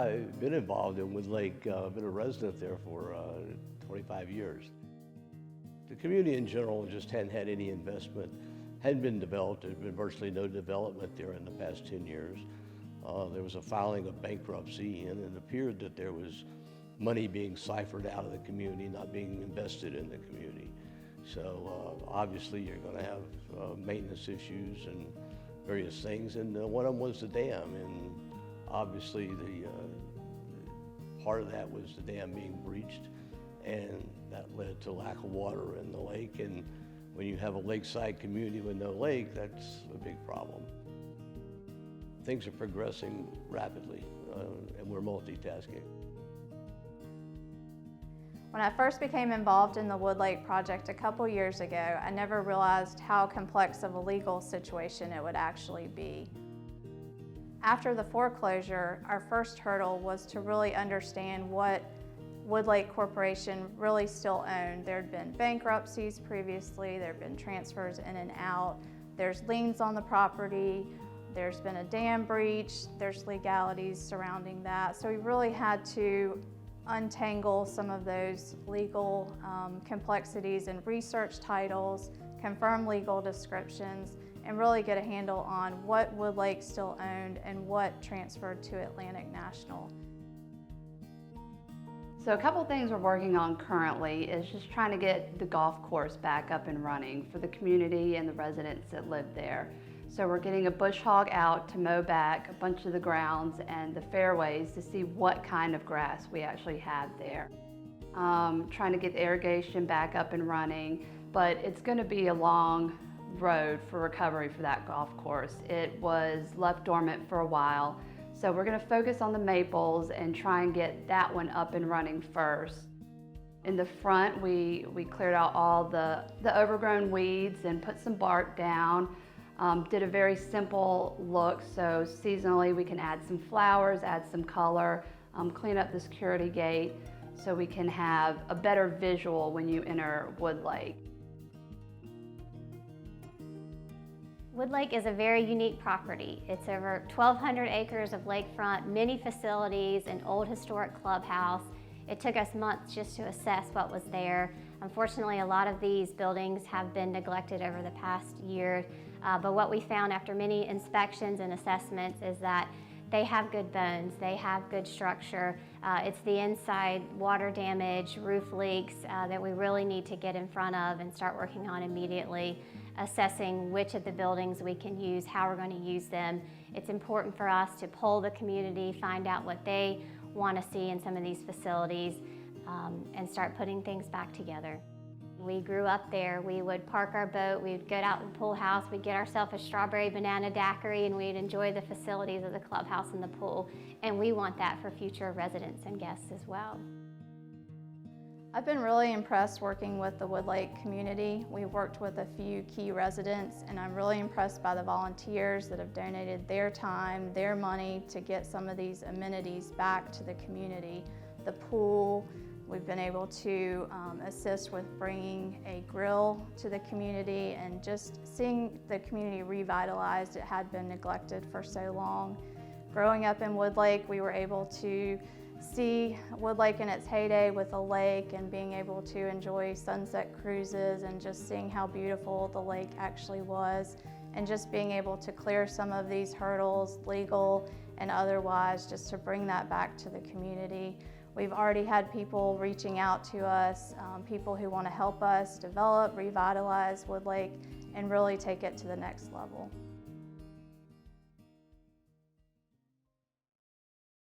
I've been involved in Woodlake. I've been a resident there for 25 years. The community in general just hadn't had any investment, hadn't been developed. There's been virtually no development there in the past 10 years. There was a filing of bankruptcy, and it appeared that there was money being siphoned out of the community, not being invested in the community. So obviously you're going to have maintenance issues and various things, and one of them was the dam. And obviously the part of that was the dam being breached, and that led to lack of water in the lake. And when you have a lakeside community with no lake, that's a big problem. Things are progressing rapidly, and we're multitasking. When I first became involved in the Woodlake project a couple years ago, I never realized how complex of a legal situation it would actually be. After the foreclosure, our first hurdle was to really understand what Woodlake Corporation really still owned. There had been bankruptcies previously, there had been transfers in and out, there's liens on the property, there's been a dam breach, there's legalities surrounding that. So we really had to untangle some of those legal complexities and research titles, confirm legal descriptions, and really get a handle on what Woodlake still owned and what transferred to Atlantic National. So a couple things we're working on currently is just trying to get the golf course back up and running for the community and the residents that live there. So we're getting a bush hog out to mow back a bunch of the grounds and the fairways to see what kind of grass we actually have there. Trying to get the irrigation back up and running, but it's going to be a long road for recovery for that golf course. It was left dormant for a while, so we're going to focus on the maples and try and get that one up and running first. In the front, we cleared out all the overgrown weeds and put some bark down. Did a very simple look, so seasonally we can add some flowers, add some color, clean up the security gate so we can have a better visual when you enter Woodlake. Woodlake is a very unique property. It's over 1,200 acres of lakefront, many facilities, an old historic clubhouse. It took us months just to assess what was there. Unfortunately, a lot of these buildings have been neglected over the past year, but what we found after many inspections and assessments is that they have good bones, they have good structure. It's the inside water damage, roof leaks that we really need to get in front of and start working on immediately, assessing which of the buildings we can use, how we're going to use them. It's important for us to poll the community, find out what they want to see in some of these facilities, and start putting things back together. We grew up there. We would park our boat, we'd get out in the pool house, we'd get ourselves a strawberry banana daiquiri, and we'd enjoy the facilities of the clubhouse and the pool. And we want that for future residents and guests as well. I've been really impressed working with the Woodlake community. We've worked with a few key residents, and I'm really impressed by the volunteers that have donated their time, their money to get some of these amenities back to the community. The pool, we've been able to assist with bringing a grill to the community and just seeing the community revitalized. It had been neglected for so long. Growing up in Woodlake, we were able to see Woodlake in its heyday with a lake and being able to enjoy sunset cruises and just seeing how beautiful the lake actually was, and just being able to clear some of these hurdles, legal and otherwise, just to bring that back to the community. We've already had people reaching out to us, people who want to help us develop, revitalize Woodlake, and really take it to the next level.